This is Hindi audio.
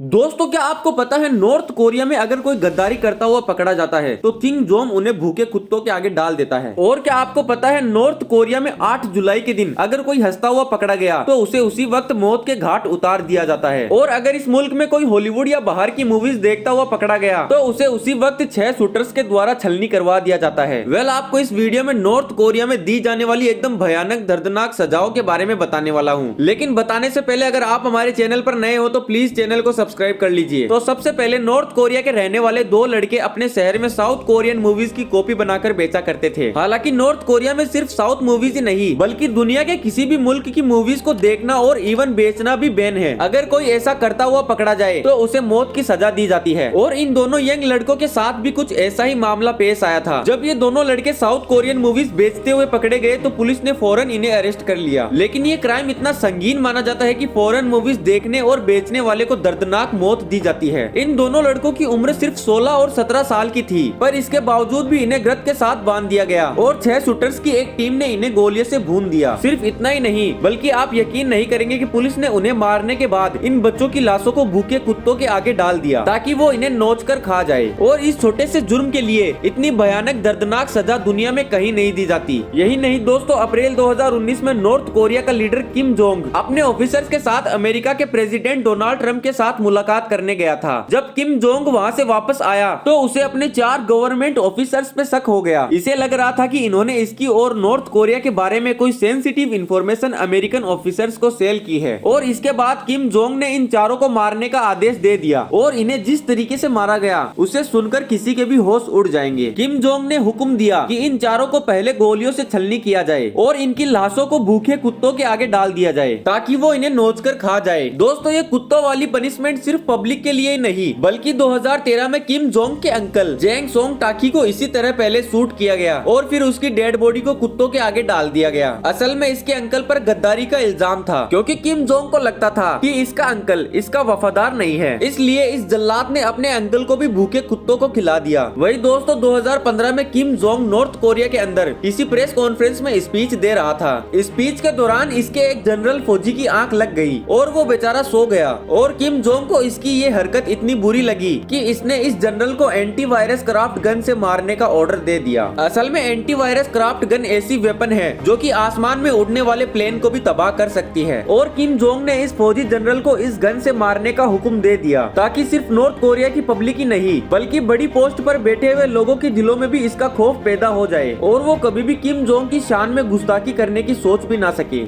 दोस्तों क्या आपको पता है नॉर्थ कोरिया में अगर कोई गद्दारी करता हुआ पकड़ा जाता है तो किम जोंग उन्हें भूखे कुत्तों के आगे डाल देता है। और क्या आपको पता है नॉर्थ कोरिया में 8 जुलाई के दिन अगर कोई हंसता हुआ पकड़ा गया तो उसे उसी वक्त मौत के घाट उतार दिया जाता है। और अगर इस मुल्क में कोई हॉलीवुड या बाहर की मूवीज देखता हुआ पकड़ा गया तो उसे उसी वक्त 6 शूटर्स के द्वारा छलनी करवा दिया जाता है। वेल आपको इस वीडियो में नॉर्थ कोरिया में दी जाने वाली एकदम भयानक दर्दनाक सजाओं के बारे में बताने वाला हूँ। लेकिन बताने से पहले अगर आप हमारे चैनल पर नए हो तो प्लीज चैनल को सब्सक्राइब कर लीजिए। तो सबसे पहले नॉर्थ कोरिया के रहने वाले 2 लड़के अपने शहर में साउथ कोरियन मूवीज की कॉपी बनाकर बेचा करते थे। हालांकि नॉर्थ कोरिया में सिर्फ साउथ मूवीज ही नहीं बल्कि दुनिया के किसी भी मुल्क की मूवीज को देखना और इवन बेचना भी बैन है। अगर कोई ऐसा करता हुआ पकड़ा जाए तो उसे मौत की सजा दी जाती है। और इन दोनों यंग लड़कों के साथ भी कुछ ऐसा ही मामला पेश आया था। जब ये दोनों लड़के साउथ कोरियन मूवीज बेचते हुए पकड़े गए तो पुलिस ने फौरन इन्हें अरेस्ट कर लिया। लेकिन ये क्राइम इतना संगीन माना जाता है कि फौरन मूवीज देखने और बेचने वाले को दर्दनाक मौत दी जाती है। इन दोनों लड़कों की उम्र सिर्फ 16 और 17 साल की थी, पर इसके बावजूद भी इन्हें गिरफ्त के साथ बांध दिया गया और 6 शूटर्स की एक टीम ने इन्हें गोलियों से भून दिया। सिर्फ इतना ही नहीं बल्कि आप यकीन नहीं करेंगे कि पुलिस ने उन्हें मारने के बाद इन बच्चों की लाशों को भूखे कुत्तों के आगे डाल दिया ताकि वो इन्हें नोच कर खा जाए। और इस छोटे से जुर्म के लिए इतनी भयानक दर्दनाक सजा दुनिया में कहीं नहीं दी जाती। यही नहीं दोस्तों, अप्रैल 2019 में नॉर्थ कोरिया का लीडर किम जोंग अपने ऑफिसर्स के साथ अमेरिका के प्रेसिडेंट डोनाल्ड ट्रंप के साथ मुलाकात करने गया था। जब किम जोंग वहां से वापस आया तो उसे अपने 4 गवर्नमेंट ऑफिसर्स पे शक हो गया। इसे लग रहा था कि इन्होंने इसकी और नॉर्थ कोरिया के बारे में कोई सेंसिटिव इंफॉर्मेशन अमेरिकन ऑफिसर्स को सेल की है। और इसके बाद किम जोंग ने इन चारों को मारने का आदेश दे दिया। और इन्हें जिस तरीके से मारा गया उसे सुनकर किसी के भी होश उड़ जाएंगे। किम जोंग ने हुक्म दिया कि इन चारों को पहले गोलियों से छलनी किया जाए और इनकी लाशों को भूखे कुत्तों के आगे डाल दिया जाए ताकि वो इन्हें नोचकर खा जाए। दोस्तों ये कुत्तों वाली पनिशमेंट सिर्फ पब्लिक के लिए ही नहीं बल्कि 2013 में किम जोंग के अंकल जेंग सोंग टाकी को इसी तरह पहले शूट किया गया और फिर उसकी डेड बॉडी को कुत्तों के आगे डाल दिया गया। असल में इसके अंकल पर गद्दारी का इल्जाम था क्योंकि किम जोंग को लगता था कि इसका अंकल इसका वफादार नहीं है, इसलिए इस जल्लाद ने अपने अंकल को भी भूखे कुत्तों को खिला दिया। वही दोस्तों 2015 में किम जोंग नॉर्थ कोरिया के अंदर किसी प्रेस कॉन्फ्रेंस में स्पीच दे रहा था। स्पीच के दौरान इसके एक जनरल फौजी की आंख लग गई और वो बेचारा सो गया। और किम जोंग को इसकी ये हरकत इतनी बुरी लगी कि इसने इस जनरल को एंटीवायरस क्राफ्ट गन से मारने का ऑर्डर दे दिया। असल में एंटीवायरस क्राफ्ट गन ऐसी वेपन है जो कि आसमान में उड़ने वाले प्लेन को भी तबाह कर सकती है। और किम जोंग ने इस फौजी जनरल को इस गन से मारने का हुक्म दे दिया ताकि सिर्फ नॉर्थ कोरिया की पब्लिक ही नहीं बल्कि बड़ी पोस्ट पर बैठे हुए लोगों के दिलों में भी इसका खौफ पैदा हो जाए और वो कभी भी किम जोंग की शान में गुस्ताखी करने की सोच भी ना सके।